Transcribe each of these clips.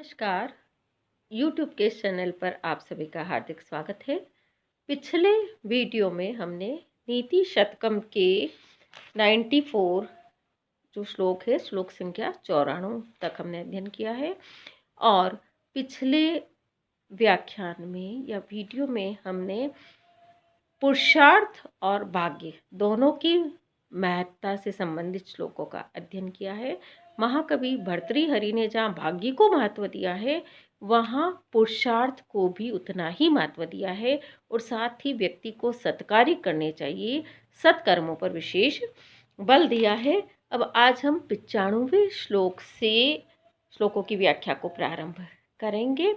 नमस्कार। YouTube के इस चैनल पर आप सभी का हार्दिक स्वागत है। पिछले वीडियो में हमने नीति शतकम के 94 जो श्लोक है, श्लोक संख्या 94 तक हमने अध्ययन किया है। और पिछले व्याख्यान में या वीडियो में हमने पुरुषार्थ और भाग्य दोनों की महत्ता से संबंधित श्लोकों का अध्ययन किया है। महाकवि भर्तृहरि ने जहाँ भाग्य को महत्व दिया है, वहाँ पुरुषार्थ को भी उतना ही महत्व दिया है और साथ ही व्यक्ति को सत्कार्य करने चाहिए, सत्कर्मों पर विशेष बल दिया है। अब आज हम 95वें श्लोक से श्लोकों की व्याख्या को प्रारंभ करेंगे।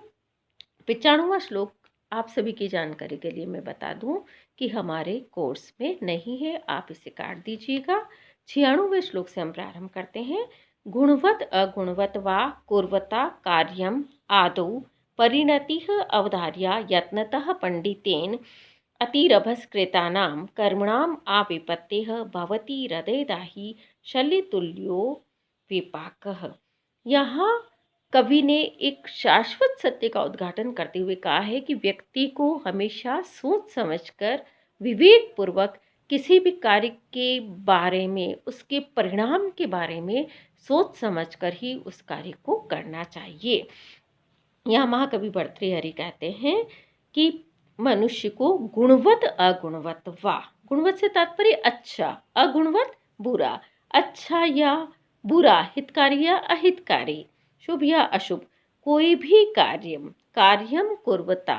95वां श्लोक आप सभी की जानकारी के लिए मैं बता दूं कि हमारे कोर्स में नहीं है, आप इसे काट दीजिएगा। 96वें श्लोक से हम प्रारंभ करते हैं। गुणवत अगुणवत वा कुर्वता कार्यम आदौ परिणतिः अवधार्या यत्नतः पंडितेन अतिरभस्कृतानां कर्मणाम आविपत्तेः भवति हृदयदाही शल्यतुल्यो विपाकः। यहाँ कवि ने एक शाश्वत सत्य का उद्घाटन करते हुए कहा है कि व्यक्ति को हमेशा सोच समझकर विवेक पूर्वक किसी भी कार्य के बारे में, उसके परिणाम के बारे में सोच समझकर ही उस कार्य को करना चाहिए। यहाँ महाकवि भर्तृहरि कहते हैं कि मनुष्य को गुणवत अगुणवत वा, गुणवत से तात्पर्य अच्छा, अगुणवत बुरा, अच्छा या बुरा, हितकारी या अहितकारी, शुभ या अशुभ, कोई भी कार्यम कुर्वता,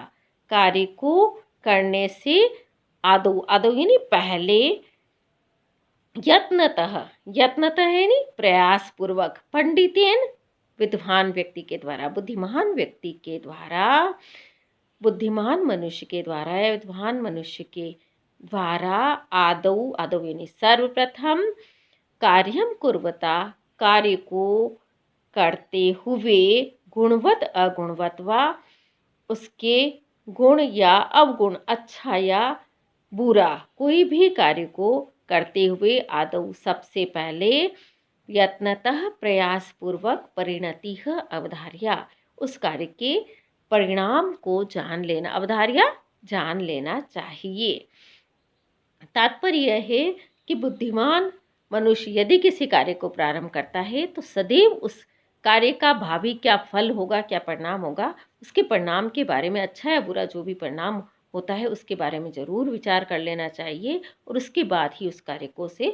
कार्य को करने से आदौ, आदौ यानी पहले, यत्नतः, यत्नतः यानी प्रयास पूर्वक, पंडितेन विद्वान व्यक्ति के द्वारा, बुद्धिमान व्यक्ति के द्वारा, बुद्धिमान मनुष्य के द्वारा या विद्वान मनुष्य के द्वारा, आदौ, आदौ यानी सर्वप्रथम, कार्यम कुर्वता, कार्य को करते हुए, गुणवत अगुणवत वा, उसके गुण या अवगुण, अच्छा या बुरा, कोई भी कार्य को करते हुए, आदौ सबसे पहले, यत्नतः प्रयास पूर्वक, परिणतिः अवधार्या, उस कार्य के परिणाम को जान लेना, अवधार्या जान लेना चाहिए। तात्पर्य यह है कि बुद्धिमान मनुष्य यदि किसी कार्य को प्रारंभ करता है तो सदैव उस कार्य का भावी क्या फल होगा, क्या परिणाम होगा, उसके परिणाम के बारे में, अच्छा या बुरा जो भी परिणाम होता है उसके बारे में जरूर विचार कर लेना चाहिए और उसके बाद ही उस कार्य को से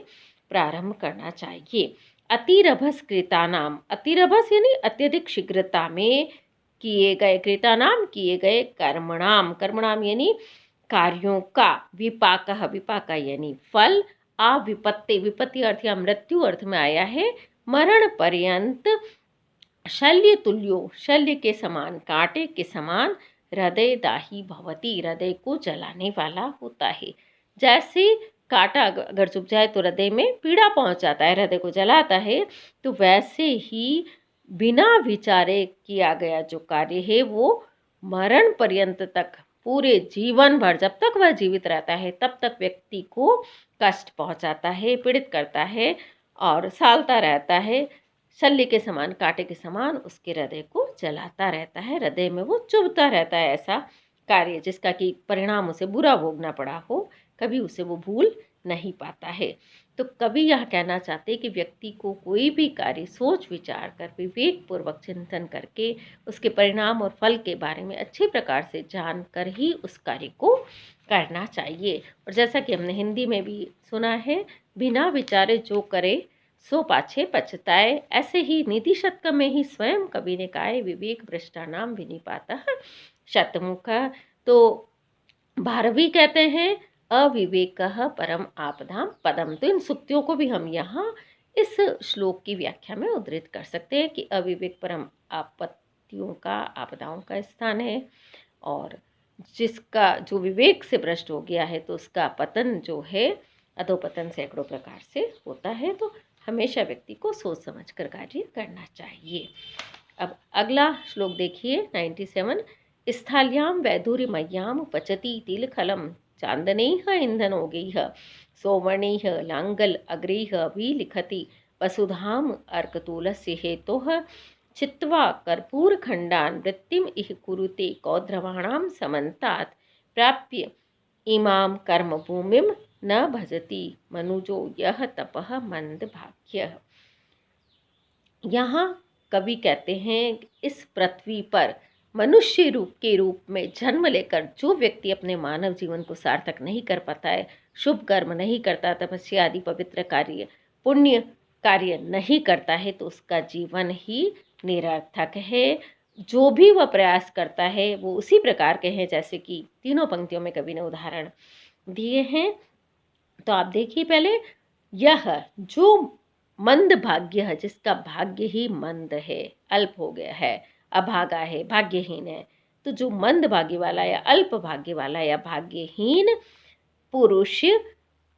प्रारंभ करना चाहिए। अतिरभस कृतानाम, अतिरभस यानी अत्यधिक शीघ्रता में किए गए, कृतानाम किए गए, कर्मणाम, कर्मणाम यानी कार्यों का, विपाकः, विपाका यानी फल, विपत्ति, विपत्ति अर्थ या मृत्यु अर्थ में आया है, मरण पर्यंत, शल्य तुल्यो, शल्य के समान, कांटे के समान, हृदय दाही भवति, हृदय को जलाने वाला होता है। जैसे कांटा अगर चुभ जाए तो हृदय में पीड़ा पहुंच जाता है, हृदय को जलाता है, तो वैसे ही बिना विचारे किया गया जो कार्य है वो मरण पर्यंत तक, पूरे जीवन भर, जब तक वह जीवित रहता है तब तक व्यक्ति को कष्ट पहुंचाता है, पीड़ित करता है और सालता रहता है, शल्य के समान, कांटे के समान उसके हृदय को जलाता रहता है, हृदय में वो चुभता रहता है। ऐसा कार्य जिसका कि परिणाम उसे बुरा भोगना पड़ा हो, कभी उसे वो भूल नहीं पाता है। तो कवि यह कहना चाहते कि व्यक्ति को कोई भी कार्य सोच विचार कर, विवेक पूर्वक चिंतन करके, उसके परिणाम और फल के बारे में अच्छे प्रकार से जानकर ही उस कार्य को करना चाहिए। और जैसा कि हमने हिंदी में भी सुना है, बिना विचारे जो करे सो पाछे पछताए, ऐसे ही नीति शतकम में ही स्वयं कवि ने कहा है, विवेक भ्रष्टानाम विनिपातः शतमुखः। तो भारवी कहते हैं अविवेकः परम आपदाम पदम। तो इन सूक्तियों को भी हम यहाँ इस श्लोक की व्याख्या में उद्धृत कर सकते हैं कि अविवेक परम आपत्तियों का, आपदाओं का स्थान है, और जिसका जो विवेक से भ्रष्ट हो गया है तो उसका पतन जो है, अधोपतन सैकड़ों प्रकार से होता है। तो हमेशा व्यक्ति को सोच समझ कर कार्य करना चाहिए। अब अगला श्लोक देखिए 97। स्थाल्यां वैदुर्यमय्यां पचति तिलखलं चांदनैः इंधनोगैः सौवर्णैः लांगल अग्रैः विलिखति वसुधाम् अर्कतूलस्य हेतोः छित्त्वा कर्पूरखण्डान् वृत्तिम् इह कुरुते कौद्रवाणां समन्तात् प्राप्य इमां कर्मभूमिं न भजति मनुजो यह तपः मंदभाग्यः। यहाँ कवि कहते हैं इस पृथ्वी पर मनुष्य रूप में जन्म लेकर जो व्यक्ति अपने मानव जीवन को सार्थक नहीं कर पाता है, शुभ कर्म नहीं करता, तपस्या आदि पवित्र कार्य पुण्य कार्य नहीं करता है, तो उसका जीवन ही निरर्थक है। जो भी वह प्रयास करता है वो उसी प्रकार के हैं जैसे कि तीनों पंक्तियों में कवि ने उदाहरण दिए हैं। तो आप देखिए पहले, यह जो मंद भाग्य है, जिसका भाग्य ही मंद है, अल्प हो गया है, अभागा है, भाग्यहीन है, तो जो मंद भाग्य वाला या अल्प भाग्य वाला या भाग्यहीन पुरुष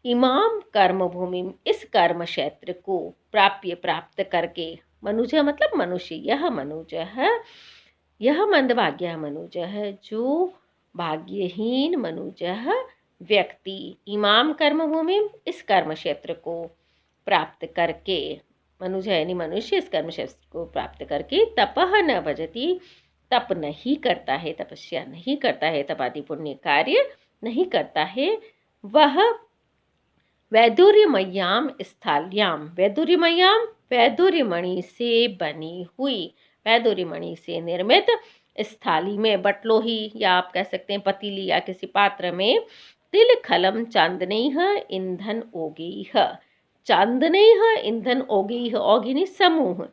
इमाम कर्म भूमि, इस कर्म क्षेत्र को प्राप्त करके, मनुज मतलब मनुष्य, यह मनुज है, यह मंदभाग्य मनुज है, जो भाग्यहीन मनुज व्यक्ति इमाम कर्म भूमि, इस कर्म क्षेत्र को प्राप्त करके, मनुज यानी मनुष्य इस कर्म क्षेत्र को प्राप्त करके तपः न भजति, तप नहीं करता है, तपस्या नहीं करता है, तपादि पुण्य कार्य नहीं करता है, वह वैदुर्यमय्याम स्थाल्याम, वैदुर्यमय्याम वैदुर्यमणि से बनी हुई, वैदुर्यमणि से निर्मित स्थाली में, बटलोही या आप कह सकते हैं पतीली या किसी पात्र में, तिल खलम चांदनेह ईंधन ओगेह, चांदनेह ईंधन ओगेह, ओगिनी समूह,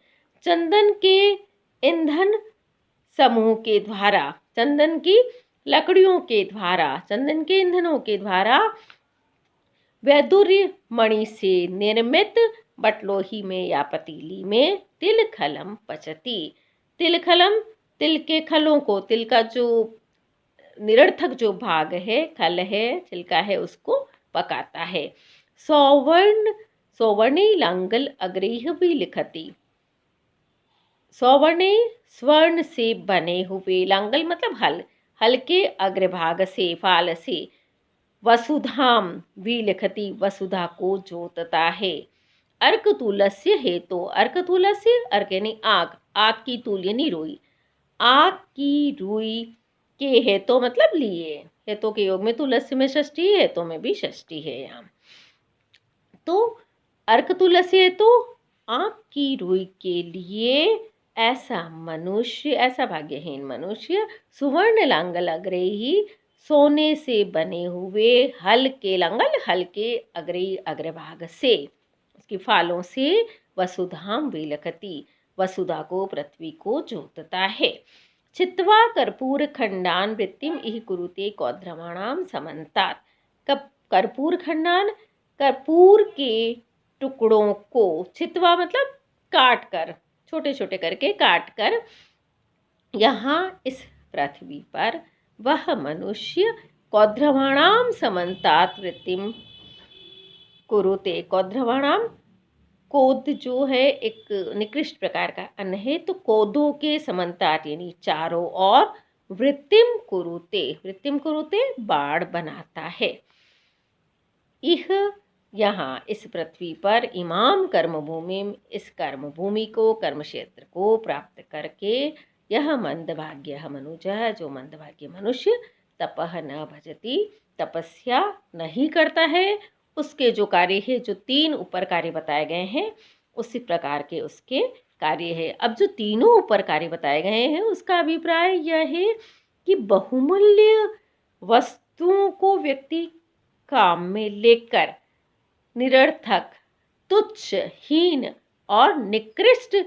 चंदन के ईंधन समूह के द्वारा, चंदन की लकड़ियों के द्वारा, चंदन के ईंधनों के द्वारा वैदुर्य मणि से निर्मित बटलोही में या पतीली में तिल खलम पचती, तिल खलम, तिल के खलों को, तिल का जो निरर्थक जो भाग है, खल है, छिलका है, उसको पकाता है। सौवर्णी लांगल अग्रेह भी लिखती, सौवर्णी स्वर्ण से बने हुए, लांगल मतलब हल, हल के अग्रभाग से, फाल से, वसुधाम भी लिखती, वसुधा को जोतता है। अर्क तुलस्य हेतु, अर्क तुलस्य, अर्क यानी आग, आग की तूल यानी रुई, आग की रुई के हेतु मतलब लिए, हेतु के योग में तुलस्य में षष्ठी है, हेतु में भी षष्ठी है यहाँ। तो अर्क तुलस्य हेतु, आग की रुई के लिए ऐसा मनुष्य, ऐसा भाग्यहीन मनुष्य, सुवर्ण लांगल अग्रेही, सोने से बने हुए हल के, लांगल हल के अग्रभाग से, उसकी फालों से, वसुधाम विलखती, वसुधा को, पृथ्वी को जोतता है। छित्त्वा कर्पूर खंडान वृत्तिम इह कुरुते कौद्रवाणाम समन्तात, कर्पूर खंडान, कर्पूर के टुकड़ों को, छित्त्वा मतलब काट कर, छोटे छोटे करके काट कर, यहाँ इस पृथ्वी पर वह मनुष्य कौद्रवाणाम समन्तात वृत्तिम कुरुते, कौद्रवाणाम, कोद जो है एक निकृष्ट प्रकार का अन्न है, तो कोदों के समन्तात यानी चारों ओर, वृत्तिम कुरुते, वृत्तिम कुरुते बाढ़ बनाता है। यह यहाँ इस पृथ्वी पर इमाम कर्मभूमि, इस कर्मभूमि को, कर्म क्षेत्र को प्राप्त करके, यह मंदभाग्य मनुजः, जो मंदभाग्य मनुष्य तपः न भजति, तपस्या नहीं करता है, उसके जो कार्य है, जो तीन ऊपर कार्य बताए गए हैं उसी प्रकार के उसके कार्य है। अब जो तीनों ऊपर कार्य बताए गए हैं उसका अभिप्राय यह है कि बहुमूल्य वस्तुओं को व्यक्ति काम में लेकर निरर्थक, तुच्छ, हीन और निकृष्ट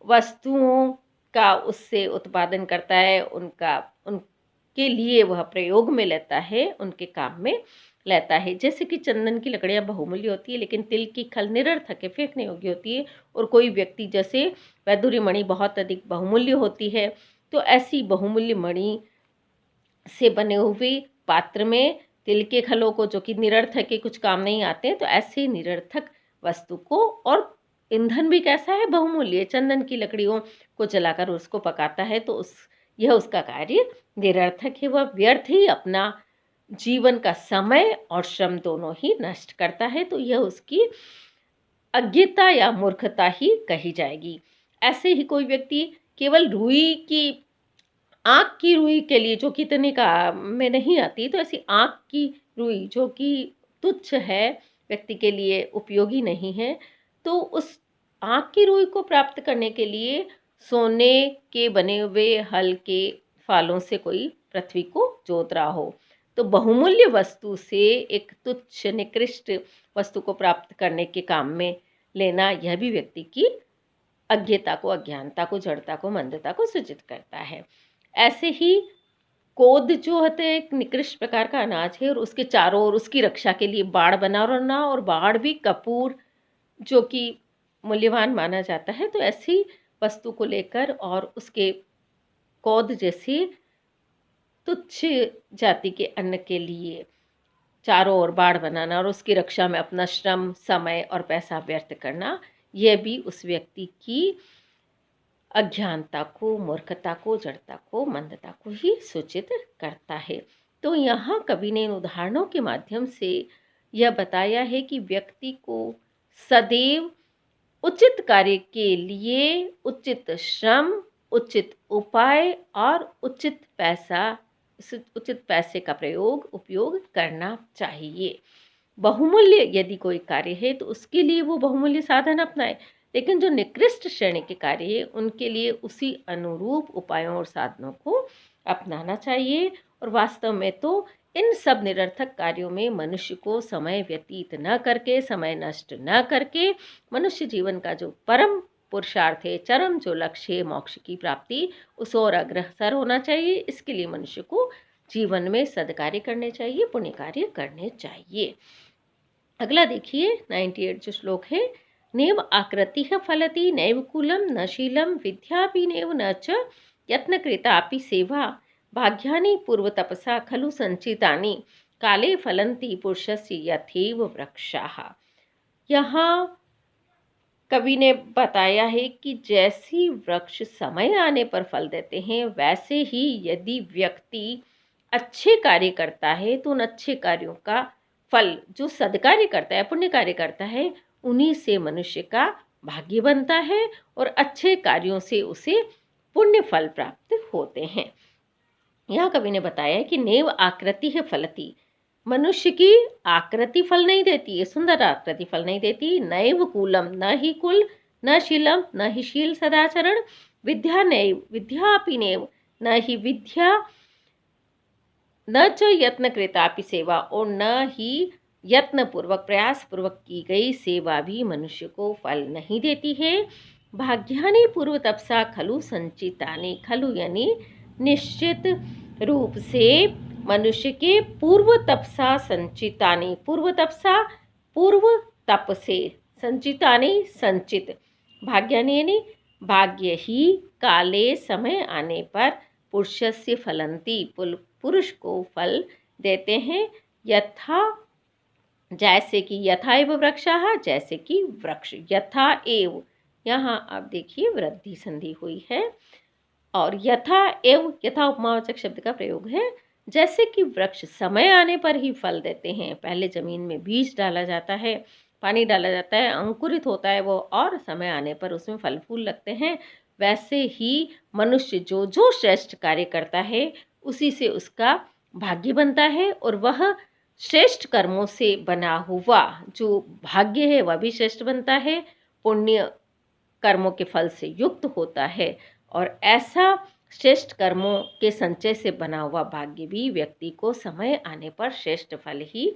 वस्तुओं का उससे उत्पादन करता है, उनके लिए वह प्रयोग में लेता है, उनके काम में लेता है। जैसे कि चंदन की लकड़ियाँ बहुमूल्य होती है, लेकिन तिल की खल निरर्थक है, फेंकने योग्य होती है, और कोई व्यक्ति जैसे वैदुर्य मणि बहुत अधिक बहुमूल्य होती है, तो ऐसी बहुमूल्य मणि से बने हुए पात्र में तिल के खलों को, जो कि निरर्थक के कुछ काम नहीं आते हैं, तो ऐसे निरर्थक वस्तु को, और ईंधन भी कैसा है, बहुमूल्य, चंदन की लकड़ियों को जलाकर उसको पकाता है, तो यह उसका कार्य निरर्थक है, वह व्यर्थ ही अपना जीवन का समय और श्रम दोनों ही नष्ट करता है, तो यह उसकी अज्ञता या मूर्खता ही कही जाएगी। ऐसे ही कोई व्यक्ति केवल रुई की आँख की रुई के लिए, जो कि इतने काम में नहीं आती, तो ऐसी आँख की रुई जो कि तुच्छ है, व्यक्ति के लिए उपयोगी नहीं है, तो उस आँख की रुई को प्राप्त करने के लिए सोने के बने हुए हल के फालों से कोई पृथ्वी को जोत रहा हो। तो बहुमूल्य वस्तु से एक तुच्छ निकृष्ट वस्तु को प्राप्त करने के काम में लेना, यह भी व्यक्ति की अज्ञता को, अज्ञानता को, जड़ता को, मंदता को सूचित करता है। ऐसे ही कोद जो होते हैं एक निकृष्ट प्रकार का अनाज है, और उसके चारों ओर उसकी रक्षा के लिए बाड़ बना रहना, और बाड़ भी कपूर जो कि मूल्यवान माना जाता है। तो ऐसी वस्तु को लेकर और उसके कोद जैसी तुच्छ जाति के अन्न के लिए चारों ओर बाड़ बनाना और उसकी रक्षा में अपना श्रम, समय और पैसा व्यर्थ करना, यह भी उस व्यक्ति की अज्ञानता को, मूर्खता को, जड़ता को, मंदता को ही सूचित करता है। तो यहाँ कवि ने इन उदाहरणों के माध्यम से यह बताया है कि व्यक्ति को सदैव उचित कार्य के लिए उचित श्रम, उचित उपाय और उचित पैसे का उपयोग करना चाहिए। बहुमूल्य यदि कोई कार्य है तो उसके लिए वो बहुमूल्य साधन अपनाए, लेकिन जो निकृष्ट श्रेणी के कार्य है उनके लिए उसी अनुरूप उपायों और साधनों को अपनाना चाहिए। और वास्तव में तो इन सब निरर्थक कार्यों में मनुष्य को समय व्यतीत न करके, समय नष्ट न करके, मनुष्य जीवन का जो परम पुरुषार्थ है, चरम जो लक्ष्य है, मोक्ष की प्राप्ति, उस ओर अग्रसर होना चाहिए। इसके लिए मनुष्य को जीवन में सद्कार्य करने चाहिए, पुण्य कार्य करने चाहिए। अगला देखिए 98 जो श्लोक है, नैव आकृतिः फलति नैव कुलं न शीलं विद्यापि नैव न च यत्नकृतापि सेवा भाग्यानि पूर्वतपसा खलु संचितानि काले फलन्ति पुरुषस्य यथैव वृक्षाः। यहाँ कवि ने बताया है कि जैसी वृक्ष समय आने पर फल देते हैं, वैसे ही यदि व्यक्ति अच्छे कार्य करता है तो उन अच्छे कार्यों का फल, जो सद्कार्य करता है, पुण्य कार्य करता है, उन्हीं से मनुष्य का भाग्य बनता है और अच्छे कार्यों से उसे पुण्य फल प्राप्त होते हैं। यहाँ कवि ने बताया है कि नैव आकृति है फलती, मनुष्य की आकृति फल नहीं देती है, सुंदर आकृति फल नहीं देती। नैव कुलम, न ही कुल, न शीलम, न ही शील सदाचरण, विद्या नैव विद्यापि नैव, न ही विद्या, न च यत्न कृतापि सेवा, और न ही यत्न पूर्वक, प्रयास पूर्वक की गई सेवा भी मनुष्य को फल नहीं देती है। भाग्यानि पूर्व तपसा खलु संचितानि, खलु यानी निश्चित रूप से मनुष्य के पूर्व तपसा संचितानि, पूर्व तपसा पूर्व तप से, संचितानि संचित, भाग्यानि यानी भाग्य ही, काले समय आने पर पुरुषस्य फलंती, पुरुष को फल देते हैं। यथा, जैसे कि यथा एव वृक्षाः, जैसे कि वृक्ष, यथा एव, यहाँ आप देखिए वृद्धि संधि हुई है, और यथा एव, यथा उपमावाचक शब्द का प्रयोग है। जैसे कि वृक्ष समय आने पर ही फल देते हैं, पहले जमीन में बीज डाला जाता है, पानी डाला जाता है, अंकुरित होता है वो, और समय आने पर उसमें फल फूल लगते हैं, वैसे ही मनुष्य जो जो श्रेष्ठ कार्य करता है उसी से उसका भाग्य बनता है, और वह श्रेष्ठ कर्मों से बना हुआ जो भाग्य है वह भी श्रेष्ठ बनता है, पुण्य कर्मों के फल से युक्त होता है, और ऐसा श्रेष्ठ कर्मों के संचय से बना हुआ भाग्य भी व्यक्ति को समय आने पर श्रेष्ठ फल ही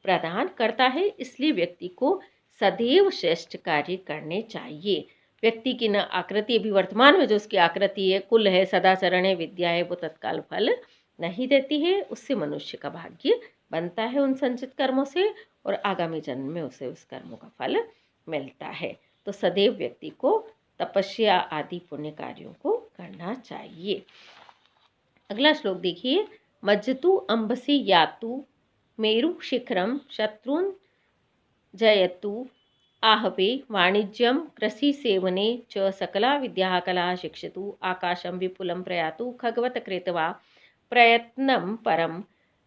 प्रदान करता है। इसलिए व्यक्ति को सदैव श्रेष्ठ कार्य करने चाहिए। व्यक्ति की न आकृति, अभी वर्तमान में जो उसकी आकृति है, कुल है, सदाचरण है, विद्या है, वो तत्काल फल नहीं देती है, उससे मनुष्य का भाग्य बनता है उन संचित कर्मों से, और आगामी जन्म में उसे उस कर्मों का फल मिलता है। तो सदैव व्यक्ति को तपस्या आदि पुण्य कार्यों को करना चाहिए। अगला श्लोक देखिए, मज्जतु अंबसी यातु मेरु शिखरम शत्रुन जयतु आहवे वाणिज्यम कृषि सेवने च सकला विद्या कला शिक्षतु आकाशम विपुलम प्रयातु खगवत कृत्वा प्रयत्नं परम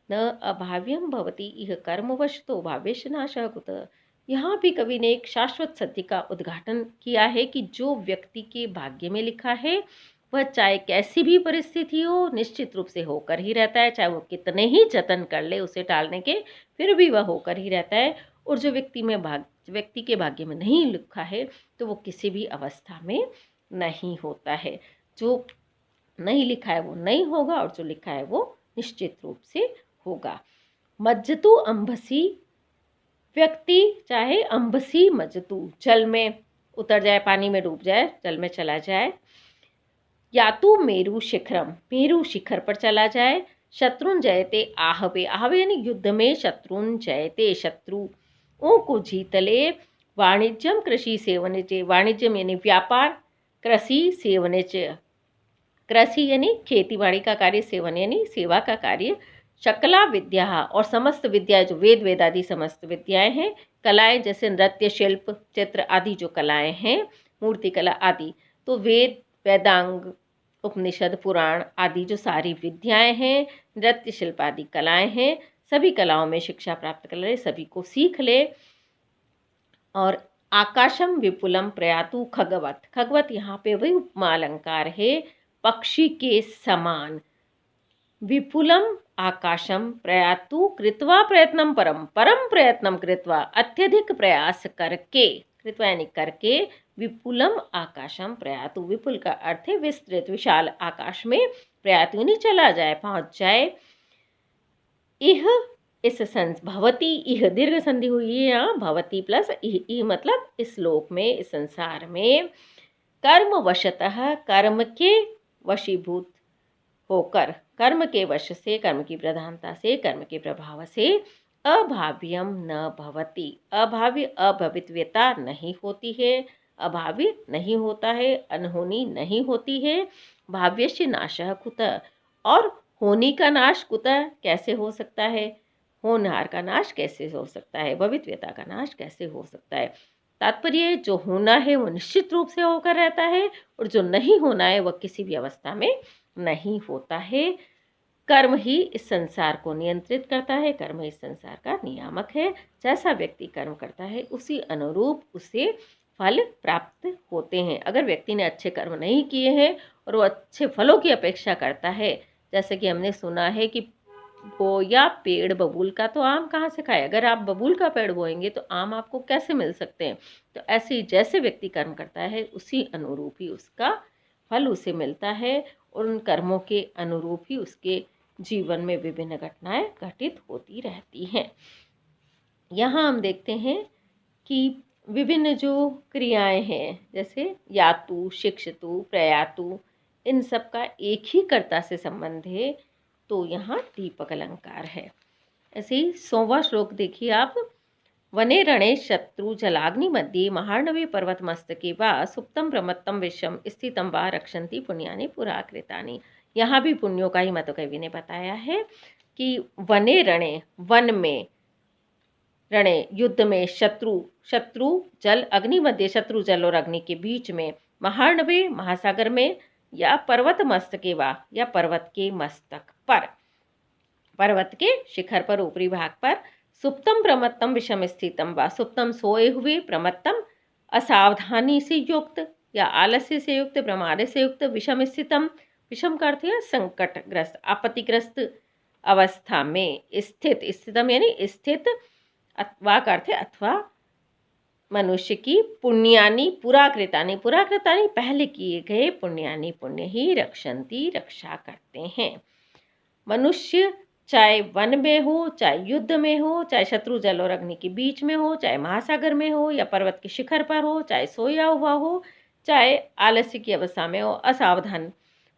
न अभाव्यम भवति इह कर्मवशतो भावेश नाशः कुतः। यहाँ भी कवि ने एक शाश्वत सत्य का उद्घाटन किया है कि जो व्यक्ति के भाग्य में लिखा है वह चाहे कैसी भी परिस्थिति हो निश्चित रूप से होकर ही रहता है, चाहे वो कितने ही जतन कर ले उसे टालने के, फिर भी वह होकर ही रहता है। और जो व्यक्ति के भाग्य में नहीं लिखा है तो वो किसी भी अवस्था में नहीं होता है। जो नहीं लिखा है वो नहीं होगा और जो लिखा है वो निश्चित रूप से होगा। मज्जतु अंबसी, व्यक्ति चाहे अंबसी मज्जतु, जल में उतर जाए, पानी में डूब जाए, जल में चला जाए, या तो मेरु शिखरम, मेरु शिखर पर चला जाए, शत्रुन जयते आहवे, आहवे यानी युद्ध में शत्रुन जयते, शत्रुओं को जीत ले, वाणिज्यम कृषि सेवनिच, वाणिज्यम यानी व्यापार, कृषि सेवनिच, कृषि यानी खेतीबाड़ी का कार्य, सेवन यानी सेवा का कार्य, शकला विद्या और समस्त विद्या जो वेद वेदादि समस्त विद्याएं हैं, कलाएं जैसे नृत्य शिल्प चित्र आदि जो कलाएं हैं, मूर्ति कला आदि, तो वेद वेदांग उपनिषद पुराण आदि जो सारी विद्याएं हैं, नृत्य शिल्प आदि कलाएं हैं, सभी कलाओं में शिक्षा प्राप्त कर ले, सभी को सीख ले। और आकाशम विपुलम प्रयातु खगवत, खगवत यहाँ पे वही उपमा अलंकार है, पक्षी के समान, विपुलम आकाशम प्रयातु कृत्वा प्रयत्नम परम, परम प्रयत्नम कृत्वा अत्यधिक प्रयास करके, कृत्वा यानी करके, विपुलम आकाशम प्रयातु, विपुल का अर्थ है विस्तृत विशाल आकाश में, प्रयातु यानी चला जाए पहुंच जाए। इह इस भवती, इह दीर्घ संधि हुई है यहाँ, भवती प्लस इह मतलब इस लोक में इस संसार में कर्म वशतः, कर्म के वशीभूत होकर, कर्म के वश से, कर्म की प्रधानता से, कर्म के प्रभाव से, अभाव्यम न भवति, अभाव्य अभवित्वता नहीं होती है, अभाव्य नहीं होता है, अनहोनी नहीं होती है, भाव्यस्य नाशः कुतः, और होनी का नाश कुतः कैसे हो सकता है, होनहार का नाश कैसे हो सकता है, भवित्वता का नाश कैसे हो सकता है। तात्पर्य जो होना है वो निश्चित रूप से होकर रहता है और जो नहीं होना है वह किसी भी अवस्था में नहीं होता है। कर्म ही इस संसार को नियंत्रित करता है, कर्म इस संसार का नियामक है। जैसा व्यक्ति कर्म करता है उसी अनुरूप उसे फल प्राप्त होते हैं। अगर व्यक्ति ने अच्छे कर्म नहीं किए हैं और वो अच्छे फलों की अपेक्षा करता है, जैसे कि हमने सुना है कि बोया पेड़ बबूल का तो आम कहाँ से खाए, अगर आप बबूल का पेड़ बोएंगे तो आम आपको कैसे मिल सकते हैं। तो ऐसे ही जैसे व्यक्ति कर्म करता है उसी अनुरूप ही उसका फल उसे मिलता है और उन कर्मों के अनुरूप ही उसके जीवन में विभिन्न घटनाएं घटित होती रहती हैं। यहाँ हम देखते हैं कि विभिन्न जो क्रियाएं हैं जैसे यातु, शिक्षतु, प्रयातु, इन सब का एक ही कर्ता से संबंध है, तो यहाँ दीपक अलंकार है। ऐसे ही 100वां श्लोक देखिए आप, वने रणे शत्रु जलाग्नि मध्ये महार्णवे पर्वत मस्तके वा सुप्तम प्रमत्तम विषम स्थितम वा रक्षन्ति पुण्यानि पुराकृतानि। यहाँ भी पुण्यों का ही मत कवि ने बताया है कि वने रणे, वन में, रणे युद्ध में, शत्रु जल अग्नि मध्य, शत्रु जल और अग्नि के बीच में, महार्णवे महासागर में, या पर्वत मस्तके वा, या पर्वत के मस्तक पर, पर्वत के शिखर पर ऊपरी भाग पर, सुप्तम प्रमत्तम विषम स्थितम वा, सुप्तम सोए हुए, प्रमत्तम असावधानी से युक्त या आलस्य से युक्त, प्रमाद से युक्त, विषम स्थितम, विषम का अर्थ है संकटग्रस्त आपत्तिग्रस्त अवस्था में स्थित, स्थितम यानी स्थित, वा का अर्थ है अथवा मनुष्य की, पुण्यानि पुराकृतानि, पुराकृतानि पहले किए गए, पुण्यानि पुण्य ही, रक्षन्ति रक्षा करते हैं। मनुष्य चाहे वन में हो, चाहे युद्ध में हो, चाहे शत्रु जल और अग्नि के बीच में हो, चाहे महासागर में हो या पर्वत के शिखर पर हो, चाहे सोया हुआ हो, चाहे आलस्य की अवस्था में हो, असावधान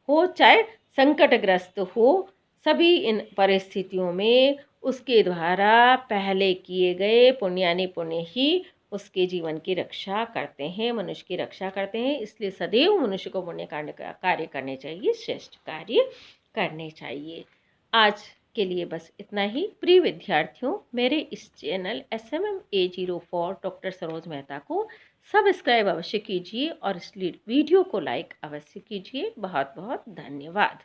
हो, चाहे संकटग्रस्त हो, सभी इन परिस्थितियों में उसके द्वारा पहले किए गए पुण्यानि पुण्य ही उसके जीवन की रक्षा करते हैं, मनुष्य की रक्षा करते हैं। इसलिए सदैव मनुष्य को पुण्य कार्य करने चाहिए, श्रेष्ठ कार्य करने चाहिए। आज के लिए बस इतना ही। प्रिय विद्यार्थियों, मेरे इस channel SMMA04 doctor Saroj Mehta को सब्सक्राइब अवश्य कीजिए और इस वीडियो को लाइक अवश्य कीजिए। बहुत बहुत धन्यवाद।